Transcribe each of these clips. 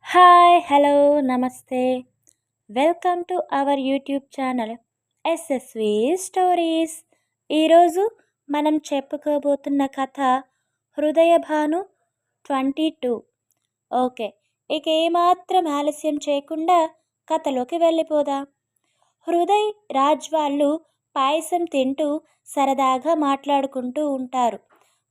Hi hello నమస్తే welcome to our YouTube channel SSV stories. ఈరోజు మనం చెప్పుకోబోతున్న కథ హృదయభాను 22. ఓకే, ఇక ఏమాత్రం ఆలస్యం చేయకుండా కథలోకి వెళ్ళిపోదాం. హృదయ్ రాజ్ వాళ్ళు పాయసం తింటూ సరదాగా మాట్లాడుకుంటూ ఉంటారు.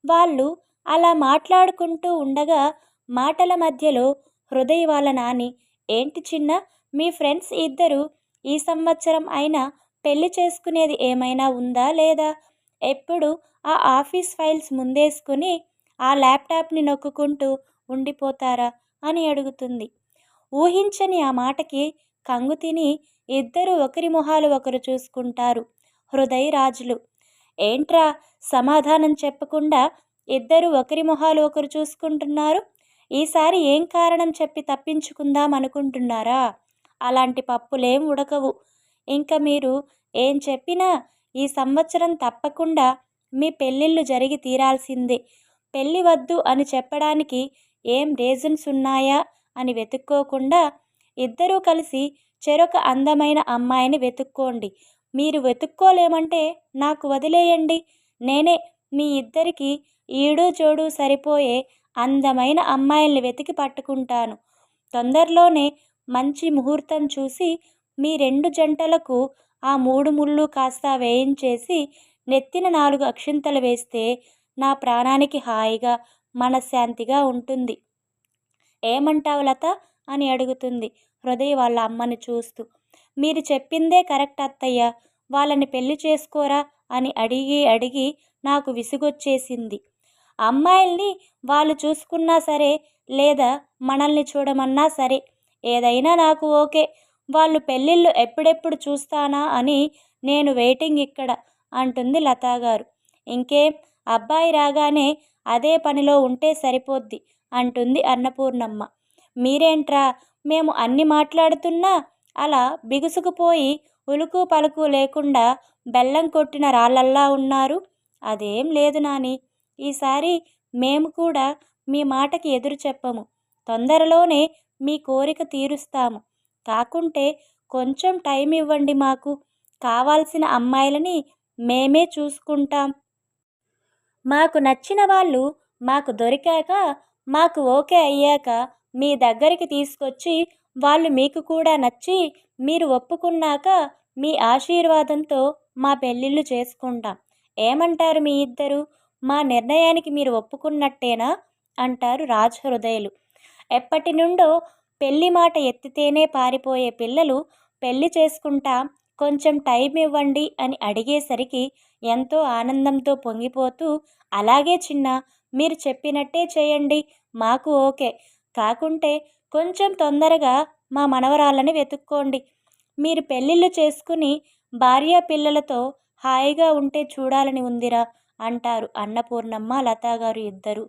వాళ్ళు అలా మాట్లాడుకుంటూ ఉండగా మాటల మధ్యలో హృదయ్ వాళ్ళ నాని, ఏంటి చిన్న, మీ ఫ్రెండ్స్ ఇద్దరు ఈ సంవత్సరం అయినా పెళ్లి చేసుకునేది ఏమైనా ఉందా లేదా? ఎప్పుడు ఆ ఆఫీస్ ఫైల్స్ ముందేసుకుని ఆ ల్యాప్టాప్ని నొక్కుకుంటూ ఉండిపోతారా అని అడుగుతుంది. ఊహించని ఆ మాటకి కంగు తిని ఇద్దరు ఒకరి మొహాలు ఒకరు చూసుకుంటారు. హృదయ్ రాజులు, ఏంట్రా సమాధానం చెప్పకుండా ఇద్దరు ఒకరి మొహాలు ఒకరు చూసుకుంటున్నారు? ఈసారి ఏం కారణం చెప్పి తప్పించుకుందాం అనుకుంటున్నారా? అలాంటి పప్పులేం ఉడకవు. ఇంకా మీరు ఏం చెప్పినా ఈ సంవత్సరం తప్పకుండా మీ పెళ్ళిళ్ళు జరిగి తీరాల్సిందే. పెళ్ళి వద్దు అని చెప్పడానికి ఏం రీజన్స్ ఉన్నాయా అని వెతుక్కోకుండా ఇద్దరూ కలిసి చెరొక అందమైన అమ్మాయిని వెతుక్కోండి. మీరు వెతుక్కోలేమంటే నాకు వదిలేయండి. నేనే మీ ఇద్దరికి ఈడు జోడు సరిపోయే అందమైన అమ్మాయిల్ని వెతికి పట్టుకుంటాను. తొందరలోనే మంచి ముహూర్తం చూసి మీ రెండు జంటలకు ఆ మూడు ముళ్ళు కాస్త వేయించేసి నెత్తిన 4 అక్షింతలు వేస్తే నా ప్రాణానికి హాయిగా మనశ్శాంతిగా ఉంటుంది. ఏమంటావు లత అని అడుగుతుంది హృదయ్ వాళ్ళ అమ్మని చూస్తూ. మీరు చెప్పిందే కరెక్ట్ అత్తయ్య, వాళ్ళని పెళ్లి చేసుకోరా అని అడిగి అడిగి నాకు విసుగొచ్చేసింది. అమ్మాయిల్ని వాళ్ళు చూసుకున్నా సరే, లేదా మనల్ని చూడమన్నా సరే, ఏదైనా నాకు ఓకే. వాళ్ళు పెళ్ళిళ్ళు ఎప్పుడెప్పుడు చూస్తానా అని నేను వెయిటింగ్ ఇక్కడ అంటుంది లతాగారు. ఇంకేం, అబ్బాయి రాగానే అదే పనిలో ఉంటే సరిపోద్ది అంటుంది అన్నపూర్ణమ్మ. మీరేంట్రా మేము అన్ని మాట్లాడుతున్నా అలా బిగుసుకుపోయి ఉలుకు పలుకు లేకుండా బెల్లం కొట్టిన రాళ్ళల్లా ఉన్నారు? అదేం లేదు నాని, ఈసారి మేము కూడా మీ మాటకి ఎదురు చెప్పము. తొందరలోనే మీ కోరిక తీరుస్తాము. కాకుంటే కొంచెం టైం ఇవ్వండి మాకు. కావాల్సిన అమ్మాయిలని మేమే చూసుకుంటాం. మాకు నచ్చిన వాళ్ళు మాకు దొరికాక, మాకు ఓకే అయ్యాక మీ దగ్గరికి తీసుకొచ్చి వాళ్ళు మీకు కూడా నచ్చి మీరు ఒప్పుకున్నాక మీ ఆశీర్వాదంతో మా పెళ్ళిళ్ళు చేసుకుంటాం. ఏమంటారు మీ ఇద్దరు? మా నిర్ణయానికి మీరు ఒప్పుకున్నట్టేనా అంటారు రాజ్ హృదయులు. ఎప్పటి నుండో పెళ్లి మాట ఎత్తితేనే పారిపోయే పిల్లలు పెళ్లి చేసుకుంటా, కొంచెం టైం ఇవ్వండి అని అడిగేసరికి ఎంతో ఆనందంతో పొంగిపోతూ, అలాగే చిన్న, మీరు చెప్పినట్టే చేయండి, మాకు ఓకే. కాకుంటే కొంచెం తొందరగా మా మనవరాళ్ళని వెతుక్కోండి. మీరు పెళ్ళిళ్ళు చేసుకుని భార్య పిల్లలతో హాయిగా ఉంటే చూడాలని ఉందిరా అంటారు అన్నపూర్ణమ్మ లతాగారు ఇద్దరు.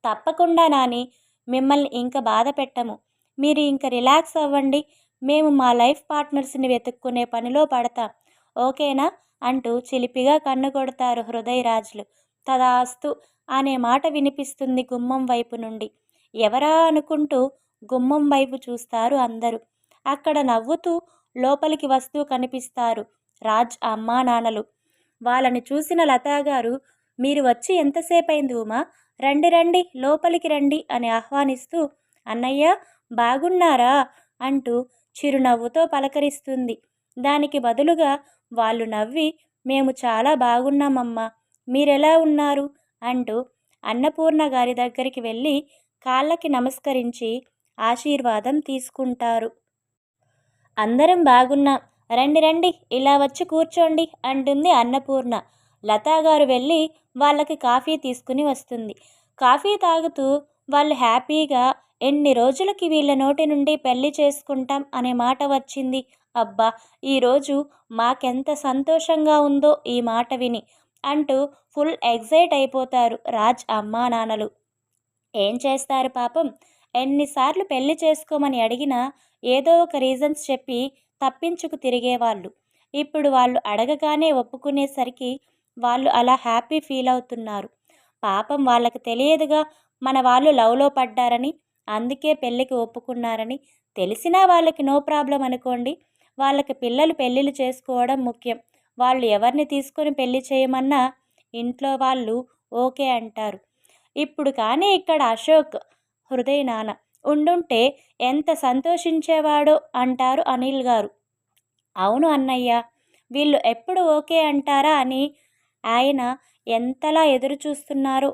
తప్పకుండా నాని, మిమ్మల్ని ఇంక బాధ పెట్టము. మీరు ఇంక రిలాక్స్ అవ్వండి. మేము మా లైఫ్ పార్ట్నర్స్ని వెతుక్కునే పనిలో పడతాం. ఓకేనా అంటూ చిలిపిగా కన్ను కొడతారు హృదయ్ రాజులు. తదాస్తు అనే మాట వినిపిస్తుంది గుమ్మం వైపు నుండి. ఎవరా అనుకుంటూ గుమ్మం వైపు చూస్తారు అందరూ. అక్కడ నవ్వుతూ లోపలికి వస్తూ కనిపిస్తారు రాజ్ అమ్మా నాన్నలు. వాళ్ళని చూసిన లతాగారు, మీరు వచ్చి ఎంతసేపైంది ఉమా, రండి రండి లోపలికి రండి అని ఆహ్వానిస్తూ, అన్నయ్య బాగున్నారా అంటూ చిరునవ్వుతో పలకరిస్తుంది. దానికి బదులుగా వాళ్ళు నవ్వి, మేము చాలా బాగున్నామమ్మా, మీరెలా ఉన్నారు అంటూ అన్నపూర్ణ గారి దగ్గరికి వెళ్ళి కాళ్ళకి నమస్కరించి ఆశీర్వాదం తీసుకుంటారు. అందరం బాగున్నాం, రండి రండి ఇలా వచ్చి కూర్చోండి అంటుంది అన్నపూర్ణ. లతాగారు వెళ్ళి వాళ్ళకి కాఫీ తీసుకుని వస్తుంది. కాఫీ తాగుతూ వాళ్ళు హ్యాపీగా, ఎన్ని రోజులకి వీళ్ళ నోటి నుండి పెళ్లి చేసుకుంటాం అనే మాట వచ్చింది, అబ్బా ఈరోజు మాకెంత సంతోషంగా ఉందో ఈ మాట విని అంటూ ఫుల్ ఎగ్జైట్ అయిపోతారు రాజ్ అమ్మా నాన్నలు. ఏం చేస్తారు పాపం, ఎన్నిసార్లు పెళ్లి చేసుకోమని అడిగినా ఏదో ఒక రీజన్స్ చెప్పి తప్పించుకు తిరిగేవాళ్ళు. ఇప్పుడు వాళ్ళు అడగగానే ఒప్పుకునేసరికి వాళ్ళు అలా హ్యాపీ ఫీల్ అవుతున్నారు. పాపం వాళ్ళకి తెలియదుగా మన వాళ్ళు లవ్లో పడ్డారని. అందుకే పెళ్ళికి ఒప్పుకున్నారని తెలిసినా వాళ్ళకి నో ప్రాబ్లం అనుకోండి. వాళ్ళకి పిల్లలు పెళ్ళిళ్ళు చేసుకోవడం ముఖ్యం. వాళ్ళు ఎవరిని తీసుకొని పెళ్లి చేయమన్నా ఇంట్లో వాళ్ళు ఓకే అంటారు. ఇప్పుడు కానీ ఇక్కడ అశోక్ హృదయ్ నాన్న ఉండుంటే ఎంత సంతోషించేవాడో అంటారు అనిల్ గారు. అవును అన్నయ్య, వీళ్ళు ఎప్పుడు ఓకే అంటారా అని ఆయన ఎంతలా ఎదురు చూస్తున్నారో.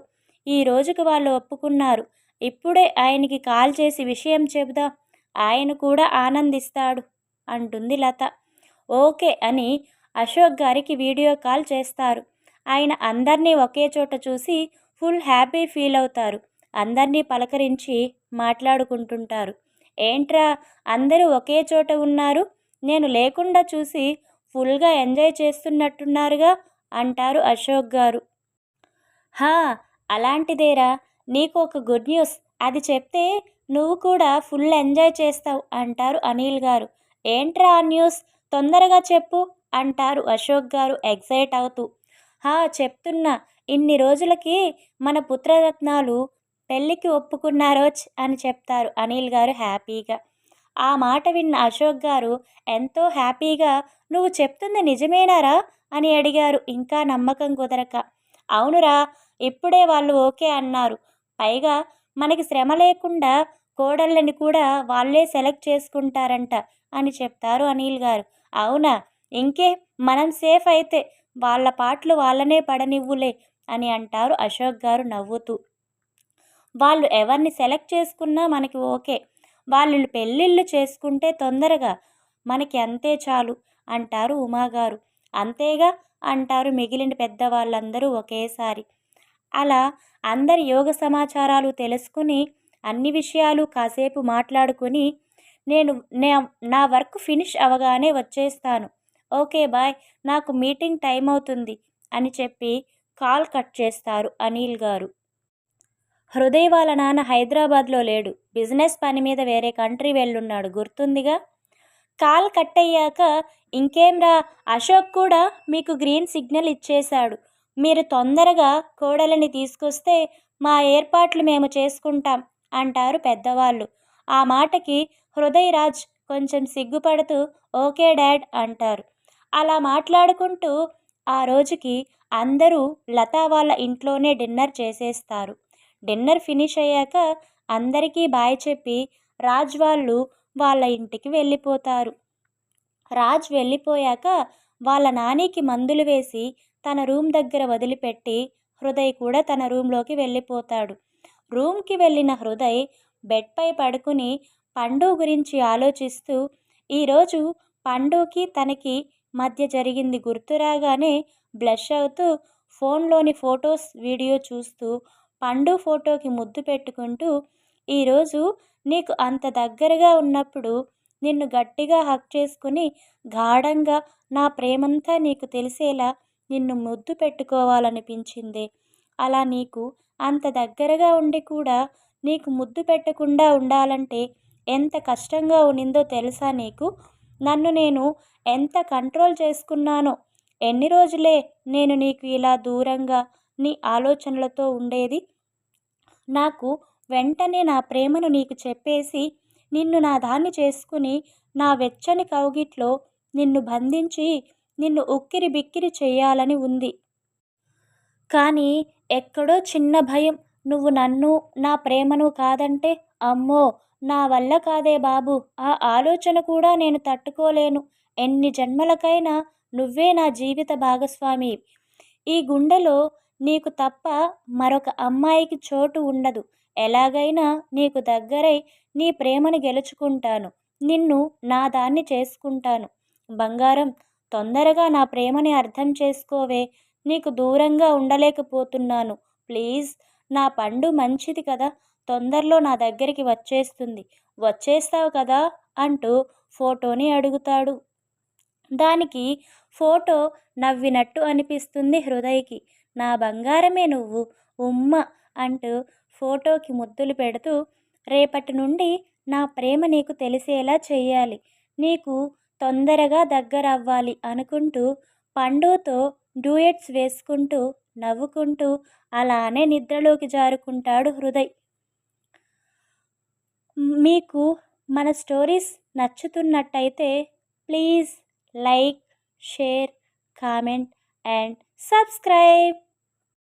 ఈ రోజుకి వాళ్ళు ఒప్పుకున్నారు. ఇప్పుడే ఆయనకి కాల్ చేసి విషయం చెబుదాం, ఆయన కూడా ఆనందిస్తాడు అంటుంది లత. ఓకే అని అశోక్ గారికి వీడియో కాల్ చేస్తారు. ఆయన అందరినీ ఒకే చోట చూసి ఫుల్ హ్యాపీ ఫీల్ అవుతారు. అందరినీ పలకరించి మాట్లాడుకుంటుంటారు. ఏంట్రా అందరూ ఒకే చోట ఉన్నారు, నేను లేకుండా చూసి ఫుల్గా ఎంజాయ్ చేస్తున్నట్టున్నారుగా అంటారు అశోక్ గారు. హా, అలాంటిదేరా, నీకు ఒక గుడ్ న్యూస్, అది చెప్తే నువ్వు కూడా ఫుల్ ఎంజాయ్ చేస్తావు అంటారు అనిల్ గారు. ఏంట్రా ఆ న్యూస్, తొందరగా చెప్పు అంటారు అశోక్ గారు ఎగ్జైట్ అవుతూ. హా చెప్తున్నా, ఇన్ని రోజులకి మన పుత్రరత్నాలు పెళ్ళికి ఒప్పుకున్నారోచ్ అని చెప్తారు అనిల్ గారు హ్యాపీగా. ఆ మాట విన్న అశోక్ గారు ఎంతో హ్యాపీగా, నువ్వు చెప్తుంది నిజమేనారా అని అడిగారు ఇంకా నమ్మకం కుదరక. అవునురా, ఇప్పుడే వాళ్ళు ఓకే అన్నారు. పైగా మనకి శ్రమ లేకుండా కోడళ్ళని కూడా వాళ్ళే సెలెక్ట్ చేసుకుంటారంట అని చెప్తారు అనిల్ గారు. అవునా, ఇంకే, మనం సేఫ్ అయితే, వాళ్ళ పాటలు వాళ్ళనే పడనివ్వులే అని అంటారు అశోక్ గారు నవ్వుతూ. వాళ్ళు ఎవరిని సెలెక్ట్ చేసుకున్నా మనకి ఓకే, వాళ్ళు పెళ్ళిళ్ళు చేసుకుంటే తొందరగా మనకి అంతే చాలు అంటారు ఉమాగారు. అంతేగా అంటారు మిగిలిన పెద్దవాళ్ళందరూ ఒకేసారి. అలా అందరి యోగ సమాచారాలు తెలుసుకుని అన్ని విషయాలు కాసేపు మాట్లాడుకుని నేను నా వర్క్ ఫినిష్ అవగానే వచ్చేస్తాను, ఓకే బాయ్, నాకు మీటింగ్ టైం అవుతుంది అని చెప్పి కాల్ కట్ చేస్తారు అనిల్ గారు. హృదయ్ వాళ్ళ నాన్న హైదరాబాద్లో లేడు, బిజినెస్ పని మీద వేరే కంట్రీ వెళ్ళున్నాడు, గుర్తుందిగా. కాల్ కట్ అయ్యాక, ఇంకేంరా, అశోక్ కూడా మీకు గ్రీన్ సిగ్నల్ ఇచ్చేశాడు, మీరు తొందరగా కోడలిని తీసుకొస్తే మా ఏర్పాట్లు మేము చేసుకుంటాం అంటారు పెద్దవాళ్ళు. ఆ మాటకి హృదయ్ రాజ్ కొంచెం సిగ్గుపడుతూ ఓకే డాడ్ అంటారు. అలా మాట్లాడుకుంటూ ఆ రోజుకి అందరూ లతా వాళ్ళ ఇంట్లోనే డిన్నర్ చేసేస్తారు. డిన్నర్ ఫినిష్ అయ్యాక అందరికీ బాయ్ చెప్పి రాజ్ వాళ్ళు వాళ్ళ ఇంటికి వెళ్ళిపోతారు. రాజ్ వెళ్ళిపోయాక వాళ్ళ నానికి మందులు వేసి తన రూమ్ దగ్గర వదిలిపెట్టి హృదయ్ కూడా తన రూమ్లోకి వెళ్ళిపోతాడు. రూమ్కి వెళ్ళిన హృదయ్ బెడ్పై పడుకుని పండు గురించి ఆలోచిస్తూ, ఈరోజు పండుకి తనకి మధ్య జరిగింది గుర్తురాగానే బ్లష్ అవుతూ ఫోన్లోని ఫొటోస్ వీడియో చూస్తూ పండు ఫోటోకి ముద్దు పెట్టుకుంటూ, ఈరోజు నీకు అంత దగ్గరగా ఉన్నప్పుడు నిన్ను గట్టిగా హక్ చేసుకుని గాఢంగా నా ప్రేమంతా నీకు తెలిసేలా నిన్ను ముద్దు పెట్టుకోవాలనిపించిందే. అలా నీకు అంత దగ్గరగా ఉండి కూడా నీకు ముద్దు పెట్టకుండా ఉండాలంటే ఎంత కష్టంగా ఉన్నిందో తెలుసా నీకు. నన్ను నేను ఎంత కంట్రోల్ చేసుకున్నానో. ఎన్ని రోజులే నేను నీకు ఇలా దూరంగా నీ ఆలోచనలతో ఉండేది. నాకు వెంటనే నా ప్రేమను నీకు చెప్పేసి నిన్ను నా దాన్ని చేసుకుని నా వెచ్చని కౌగిట్లో నిన్ను బంధించి నిన్ను ఉక్కిరి బిక్కిరి చేయాలని ఉంది. కానీ ఎక్కడో చిన్న భయం, నువ్వు నన్ను నా ప్రేమను కాదంటే, అమ్మో, నా వల్ల కాదే బాబు, ఆ ఆలోచన కూడా నేను తట్టుకోలేను. ఎన్ని జన్మలకైనా నువ్వే నా జీవిత భాగస్వామి. ఈ గుండెలో నీకు తప్ప మరొక అమ్మాయికి చోటు ఉండదు. ఎలాగైనా నీకు దగ్గరై నీ ప్రేమను గెలుచుకుంటాను. నిన్ను నా దాన్ని చేసుకుంటాను. బంగారం, తొందరగా నా ప్రేమని అర్థం చేసుకోవే. నీకు దూరంగా ఉండలేకపోతున్నాను. ప్లీజ్, నా పండు మంచిది కదా, తొందరలో నా దగ్గరికి వచ్చేస్తుంది, వచ్చేస్తావు కదా అంటూ ఫోటోని అడుగుతాడు. దానికి ఫోటో నవ్వినట్టు అనిపిస్తుంది హృదయ్కి. నా బంగారమే నువ్వు, ఉమ్మ అంటూ ఫోటోకి ముద్దులు పెడుతూ, రేపటి నుండి నా ప్రేమ నీకు తెలిసేలా చెయ్యాలి, నీకు తొందరగా దగ్గరవ్వాలి అనుకుంటూ పండుతో డ్యూయెట్స్ వేసుకుంటూ నవ్వుకుంటూ అలానే నిద్రలోకి జారుకుంటాడు హృదయ్. మీకు మన స్టోరీస్ నచ్చుతున్నట్టయితే please like, share, comment and subscribe.